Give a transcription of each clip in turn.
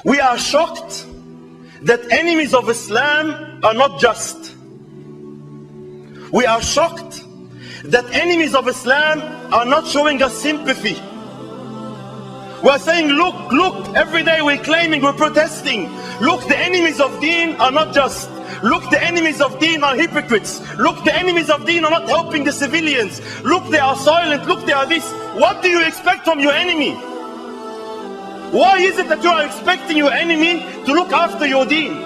We are shocked that enemies of Islam are not just. We are shocked that enemies of Islam are not showing us sympathy. We are saying, look, every day we're claiming, we're protesting. Look, the enemies of Deen are not just. Look, the enemies of Deen are hypocrites. Look, the enemies of Deen are not helping the civilians. Look, they are silent. Look, they are this. What do you expect from your enemy? Why is it that you are expecting your enemy to look after your Deen?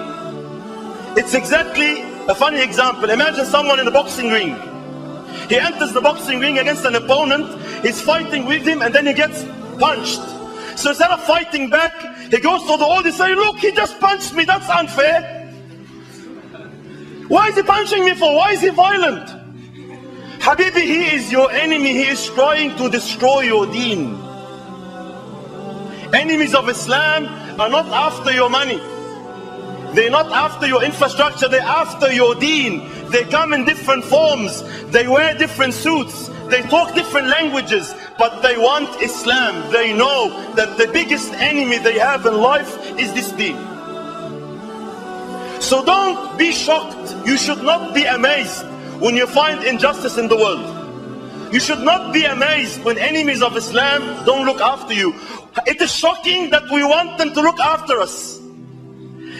It's exactly a funny example. Imagine someone in a boxing ring. He enters the boxing ring against an opponent. He's fighting with him and then he gets punched. So instead of fighting back, he goes to the audience and says, look, he just punched me. That's unfair. Why is he punching me for? Why is he violent? Habibi, he is your enemy. He is trying to destroy your Deen. Enemies of Islam are not after your money. They're not after your infrastructure. They're after your Deen. They come in different forms. They wear different suits. They talk different languages. But they want Islam. They know that the biggest enemy they have in life is this Deen. So don't be shocked. You should not be amazed when you find injustice in the world. You should not be amazed when enemies of Islam don't look after you. It is shocking that we want them to look after us.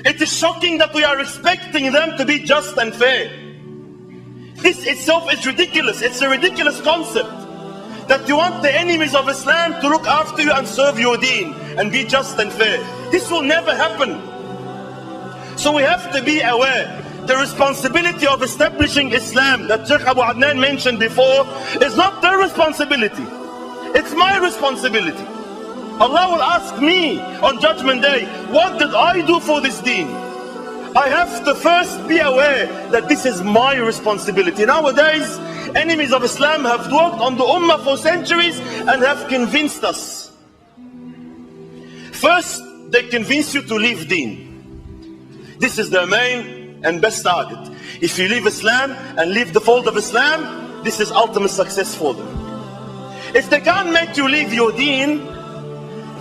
It is shocking that we are expecting them to be just and fair. This itself is ridiculous. It's a ridiculous concept. That you want the enemies of Islam to look after you and serve your Deen and be just and fair. This will never happen. So we have to be aware. The responsibility of establishing Islam that Sheikh Abu Adnan mentioned before is not their responsibility. It's my responsibility. Allah will ask me on Judgment Day, what did I do for this Deen? I have to first be aware that this is my responsibility. Nowadays, enemies of Islam have worked on the Ummah for centuries and have convinced us. First, they convince you to leave Deen. This is their main and best target. If you leave Islam and leave the fold of Islam, this is ultimate success for them. If they can't make you leave your Deen,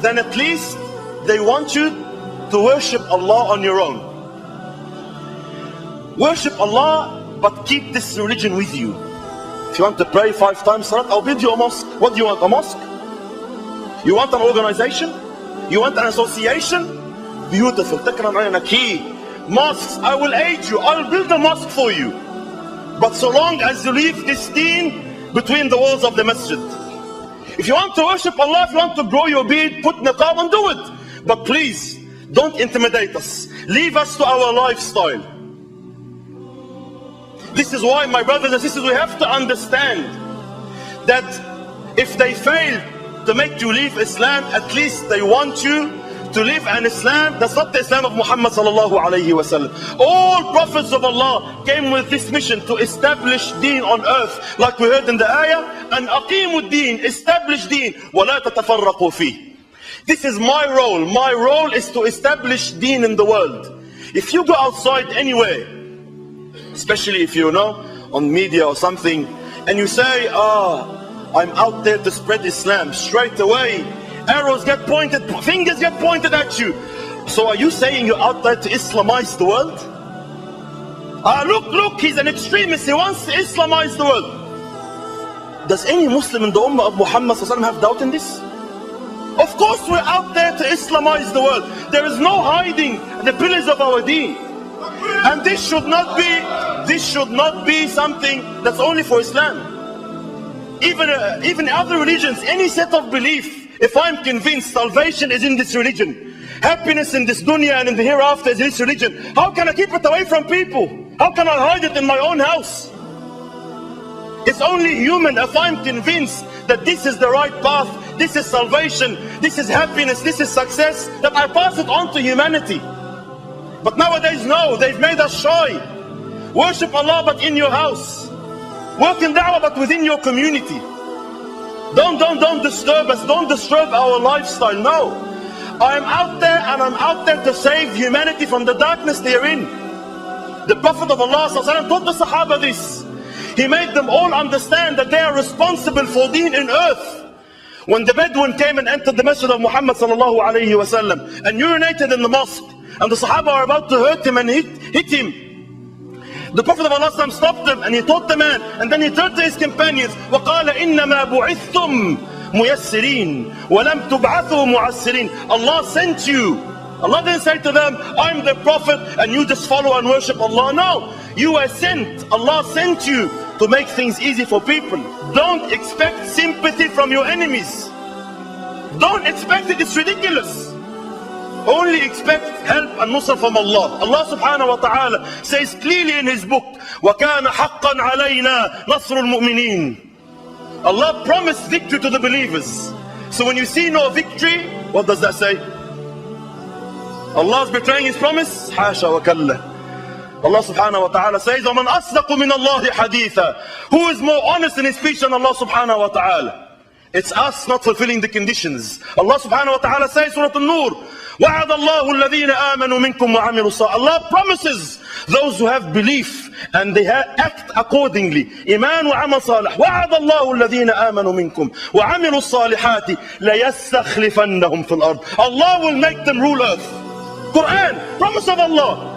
then at least they want you to worship Allah on your own. Worship Allah, but keep this religion with you. If you want to pray 5 times Salat, I'll build you a mosque. What do you want, a mosque? You want an organization? You want an association? Beautiful. Takram alayna key. Mosques, I will aid you. I will build a mosque for you. But so long as you leave this Deen between the walls of the masjid. If you want to worship Allah, if you want to grow your beard, put niqab and do it. But please, don't intimidate us. Leave us to our lifestyle. This is why, my brothers and sisters, we have to understand that if they fail to make you leave Islam, at least they want you to live an Islam that's not the Islam of Muhammad sallallahu alayhi wa sallam. All prophets of Allah came with this mission to establish Deen on earth, like we heard in the ayah, and aqimu Deen, establish Deen, wa la tatafarraqu fi. This is my role. My role is to establish Deen in the world. If you go outside anywhere, especially if you know on media or something, and you say, I'm out there to spread Islam, straight away arrows get pointed, fingers get pointed at you. So are you saying you're out there to Islamize the world? Look, he's an extremist, he wants to Islamize the world. Does any Muslim in the Ummah of Muhammad have doubt in this? Of course we're out there to Islamize the world. There is no hiding the pillars of our Deen. And this should not be something that's only for Islam. Even other religions, any set of belief, if I'm convinced salvation is in this religion, happiness in this dunya and in the hereafter is in this religion, how can I keep it away from people? How can I hide it in my own house? It's only human if I'm convinced that this is the right path, this is salvation, this is happiness, this is success, that I pass it on to humanity. But nowadays, no, they've made us shy. Worship Allah but in your house. Work in da'wah but within your community. Don't disturb us, don't disturb our lifestyle, no. I am out there and I'm out there to save humanity from the darkness they are in. The Prophet of Allah taught the Sahaba this. He made them all understand that they are responsible for Deen in earth. When the Bedouin came and entered the masjid of Muhammad sallallahu alayhi wasallam and urinated in the mosque, and the Sahaba are about to hurt him and hit him, the Prophet of Allah stopped him and he taught the man, and then he turned to his companions, وَقَالَ إِنَّمَا بُعِثْتُمْ مُيَسِّرِينَ وَلَمْ تُبْعَثُوا مُعَسِّرِينَ. Allah sent you. Allah didn't say to them, I'm the Prophet and you just follow and worship Allah. No, you were sent. Allah sent you to make things easy for people. Don't expect sympathy from your enemies. Don't expect it, it's ridiculous. Only expect help and nusra from Allah. Allah subhanahu wa ta'ala says clearly in his book, وَكَانَ حَقًّا عَلَيْنَا نَصْرُ الْمُؤْمِنِينَ. Allah promised victory to the believers. So when you see no victory, what does that say? Allah is betraying his promise? Hasha wa kalla. Allah subhanahu wa ta'ala says, وَمَنْ أَصْدَقُ مِنَ اللَّهِ حَدِيثًا. Who is more honest in his speech than Allah subhanahu wa ta'ala? It's us not fulfilling the conditions. Allah subhanahu wa ta'ala says, Surah An-Nur, وَعَدَ اللَّهُ الَّذِينَ آمَنُوا مِنْكُمْ وَعَمِلُوا الصَّالِحَاتِ. Allah promises those who have belief and they act accordingly. Iman wa amal salih. وَعَدَ اللَّهُ الَّذِينَ آمَنُوا مِنْكُمْ وَعَمِلُوا الصَّالِحَاتِ لَيَسْتَخْلِفَنَّهُمْ فِي الْأَرْضِ. Allah will make them rule earth. Quran, promise of Allah.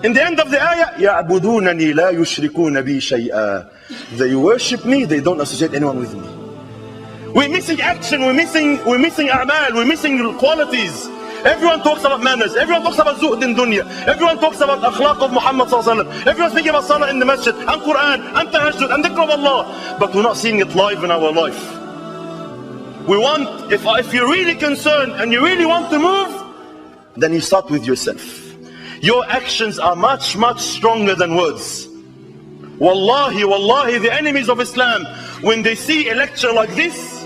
In the end of the ayah, يَعْبُدُونَنِي لَا يُشْرِكُونَ بِي شَيْئًا. They worship me, they don't associate anyone with me. We're missing action, we're missing a'mal, we're missing qualities. Everyone talks about manners, everyone talks about zuhd in dunya, everyone talks about akhlaq of Muhammad sallallahu alaihi wasallam, everyone's speaking about salah in the masjid, and Quran, and tahajjud, and dhikr of Allah, but we're not seeing it live in our life. We want, if you're really concerned and you really want to move, then you start with yourself. Your actions are much, much stronger than words. Wallahi, wallahi, the enemies of Islam, when they see a lecture like this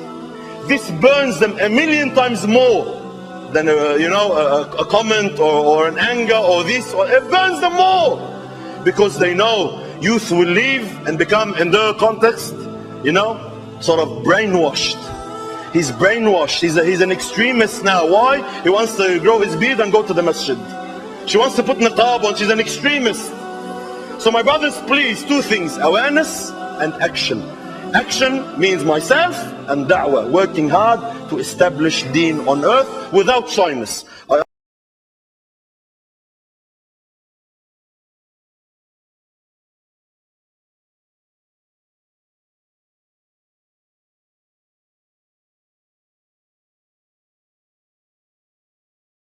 burns them 1,000,000 times more than a comment or an anger or this. It burns them more because they know youth will leave and become, in their context, sort of brainwashed. He's brainwashed. He's an extremist now. Why? He wants to grow his beard and go to the masjid. She wants to put niqab on. She's an extremist. So my brothers, please, two things: awareness and action. Action means myself and da'wah, working hard to establish deen on earth without shyness.